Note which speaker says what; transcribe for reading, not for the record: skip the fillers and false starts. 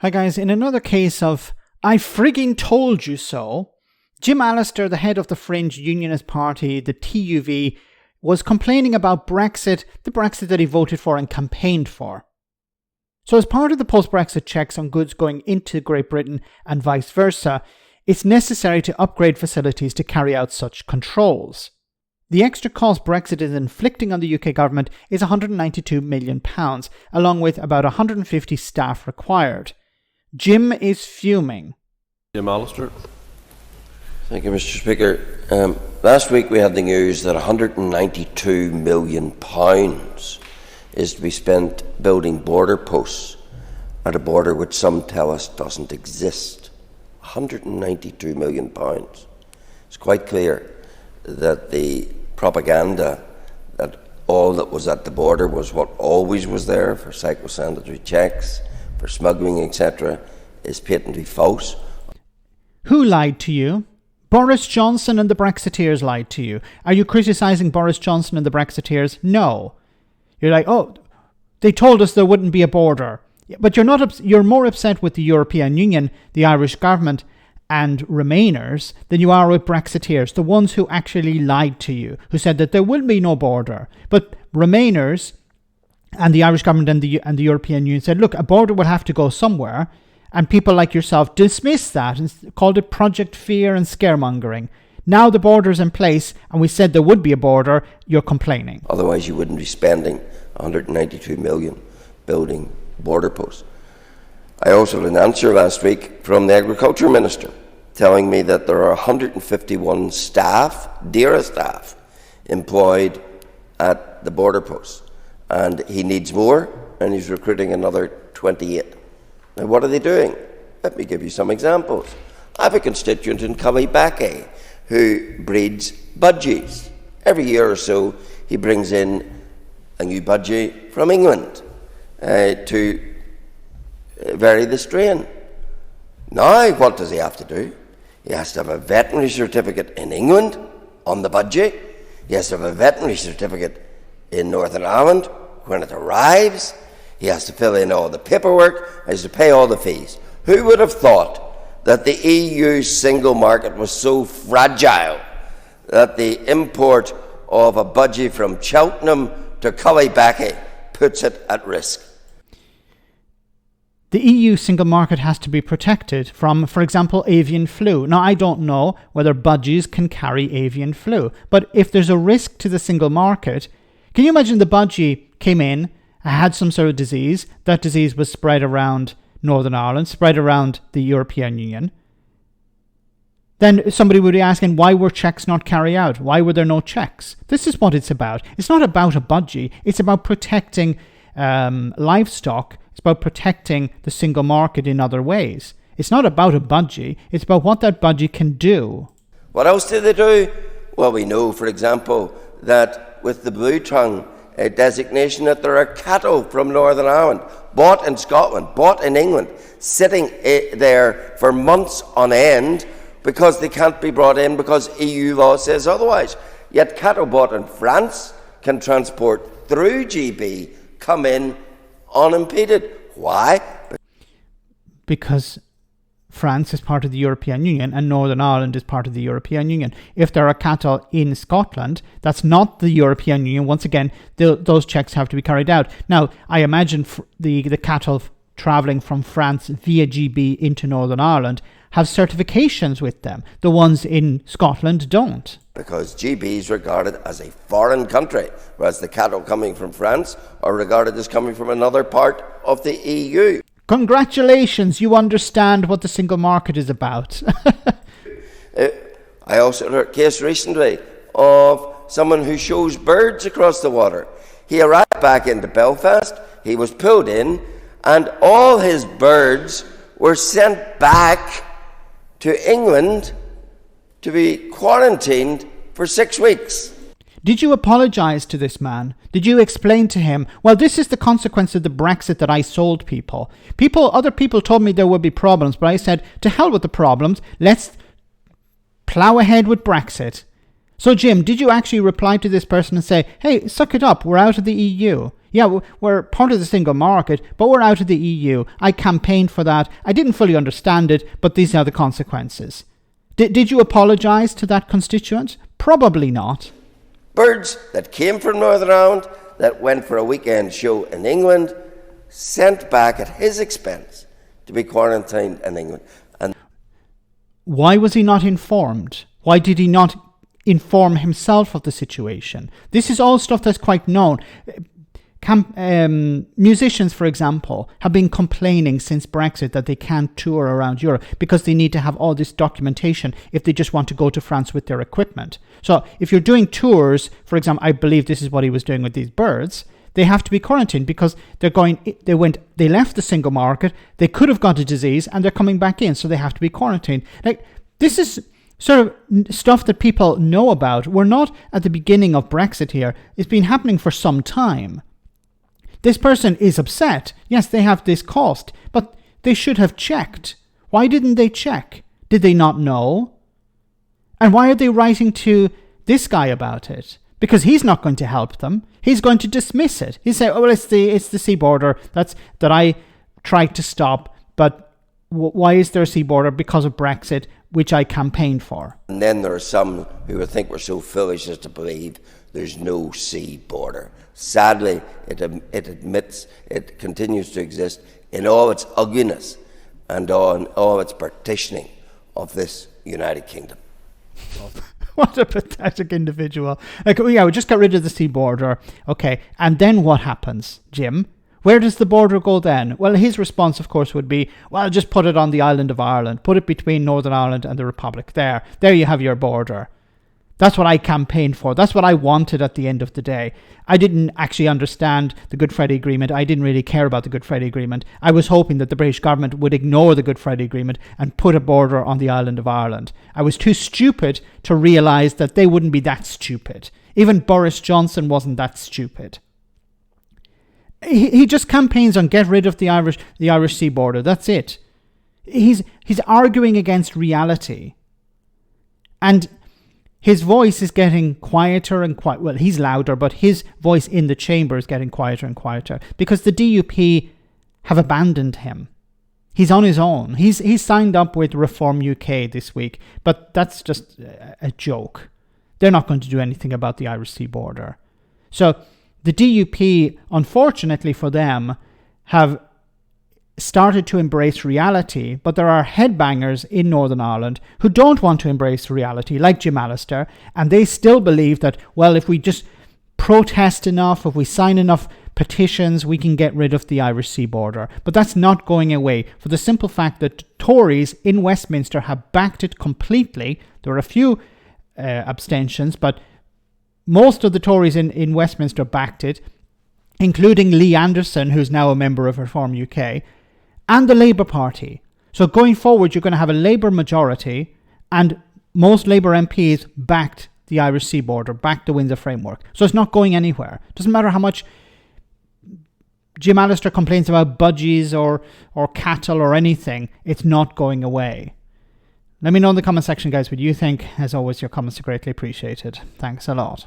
Speaker 1: Hi guys, in another case of I frigging told you so, Jim Allister, the head of the fringe unionist party, the TUV, was complaining about Brexit, the Brexit that he voted for and campaigned for. So as part of the post-Brexit checks on goods going into Great Britain and vice versa, it's necessary to upgrade facilities to carry out such controls. The extra cost Brexit is inflicting on the UK government is £192 million, along with about 150 staff required. Jim is fuming.
Speaker 2: Jim Allister.
Speaker 3: Thank you, Mr. Speaker. Last week we had the news that £192 million is to be spent building border posts at a border which some tell us doesn't exist. £192 million. It's quite clear that the propaganda that all that was at the border was what always was there for psychosanitary checks, for smuggling, etc., is patently false.
Speaker 1: Who lied to you? Boris Johnson and the Brexiteers lied to you. Are you criticising Boris Johnson and the Brexiteers? No. You're like, oh, they told us there wouldn't be a border. But you're more upset with the European Union, the Irish government, and Remainers than you are with Brexiteers, the ones who actually lied to you, who said that there will be no border. But Remainers and the Irish government and the European Union said, look, a border will have to go somewhere. And people like yourself dismissed that and called it Project Fear and scaremongering. Now the border's in place and we said there would be a border, you're complaining.
Speaker 3: Otherwise you wouldn't be spending £192 million building border posts. I also had an answer last week from the Agriculture Minister telling me that there are 151 staff, DERA staff, employed at the border posts. And he needs more, and he's recruiting another 28. Now, what are they doing? Let me give you some examples. I have a constituent in Cullybackey who breeds budgies. Every year or so, he brings in a new budgie from England to vary the strain. Now, what does he have to do? He has to have a veterinary certificate in England on the budgie. He has to have a veterinary certificate in Northern Ireland when it arrives. He has to fill in all the paperwork, he has to pay all the fees. Who would have thought that the EU single market was so fragile that the import of a budgie from Cheltenham to Cullybackey puts it at risk?
Speaker 1: The EU single market has to be protected from, for example, avian flu. Now, I don't know whether budgies can carry avian flu, but if there's a risk to the single market, can you imagine the budgie came in, had some sort of disease, that disease was spread around Northern Ireland, spread around the European Union. Then somebody would be asking, why were checks not carried out? Why were there no checks? This is what it's about. It's not about a budgie. It's about protecting livestock. It's about protecting the single market in other ways. It's not about a budgie. It's about what that budgie can do.
Speaker 3: What else do they do? Well, we know, for example, that with the blue tongue designation, that there are cattle from Northern Ireland bought in Scotland, bought in England, sitting there for months on end because they can't be brought in because EU law says otherwise. Yet cattle bought in France can transport through GB, come in unimpeded. Why?
Speaker 1: Because France is part of the European Union and Northern Ireland is part of the European Union. If there are cattle in Scotland, that's not the European Union. Once again, those checks have to be carried out. Now, I imagine the cattle travelling from France via GB into Northern Ireland have certifications with them. The ones in Scotland don't.
Speaker 3: Because GB is regarded as a foreign country, whereas the cattle coming from France are regarded as coming from another part of the EU.
Speaker 1: Congratulations, you understand what the single market is about.
Speaker 3: I also heard a case recently of someone who shows birds across the water. He arrived back into Belfast, he was pulled in, and all his birds were sent back to England to be quarantined for 6 weeks.
Speaker 1: Did you apologise to this man? Did you explain to him, well, this is the consequence of the Brexit that I sold people. Other people told me there would be problems, but I said, to hell with the problems, let's plough ahead with Brexit. So Jim, did you actually reply to this person and say, hey, suck it up, we're out of the EU? Yeah, we're part of the single market, but we're out of the EU. I campaigned for that. I didn't fully understand it, but these are the consequences. Did you apologise to that constituent? Probably not.
Speaker 3: Birds that came from Northern Ireland, that went for a weekend show in England, sent back at his expense to be quarantined in England. And
Speaker 1: why was he not informed? Why did he not inform himself of the situation? This is all stuff that's quite known. Musicians, for example, have been complaining since Brexit that they can't tour around Europe because they need to have all this documentation if they just want to go to France with their equipment. So if you're doing tours, for example, I believe this is what he was doing with these birds, they have to be quarantined because they left the single market, they could have got a disease and they're coming back in, so they have to be quarantined. Like, this is sort of stuff that people know about. We're not at the beginning of Brexit here. It's been happening for some time. This person is upset. Yes, they have this cost, but they should have checked. Why didn't they check? Did they not know? And why are they writing to this guy about it? Because he's not going to help them. He's going to dismiss it. He say, "Oh, well, it's the sea border that I tried to stop, but why is there a sea border? Because of Brexit, which I campaigned for."
Speaker 3: And then there are some who think we're so foolish as to believe there's no sea border. Sadly, it continues to exist in all its ugliness and on all its partitioning of this United Kingdom.
Speaker 1: What a pathetic individual. Like, we just got rid of the sea border. Okay, and then what happens, Jim? Where does the border go then? Well, his response, of course, would be, well, just put it on the island of Ireland. Put it between Northern Ireland and the Republic. There you have your border. That's what I campaigned for. That's what I wanted at the end of the day. I didn't actually understand the Good Friday Agreement. I didn't really care about the Good Friday Agreement. I was hoping that the British government would ignore the Good Friday Agreement and put a border on the island of Ireland. I was too stupid to realise that they wouldn't be that stupid. Even Boris Johnson wasn't that stupid. He just campaigns on get rid of the Irish sea border. That's it. He's arguing against reality. And his voice is getting quieter and quieter. Well, he's louder, but his voice in the chamber is getting quieter and quieter because the DUP have abandoned him. He's on his own. He's signed up with Reform UK this week, but that's just a joke. They're not going to do anything about the Irish sea border. So the DUP, unfortunately for them, have started to embrace reality, but there are headbangers in Northern Ireland who don't want to embrace reality, like Jim Allister, and they still believe that, well, if we just protest enough, if we sign enough petitions, we can get rid of the Irish sea border. But that's not going away for the simple fact that Tories in Westminster have backed it completely. There are a few abstentions, but most of the Tories in Westminster backed it, including Lee Anderson, who's now a member of Reform UK, and the Labour Party. So going forward, you're going to have a Labour majority, and most Labour MPs backed the Irish sea border, backed the Windsor Framework. So it's not going anywhere. Doesn't matter how much Jim Allister complains about budgies or cattle or anything, it's not going away. Let me know in the comment section, guys, what you think. As always, your comments are greatly appreciated. Thanks a lot.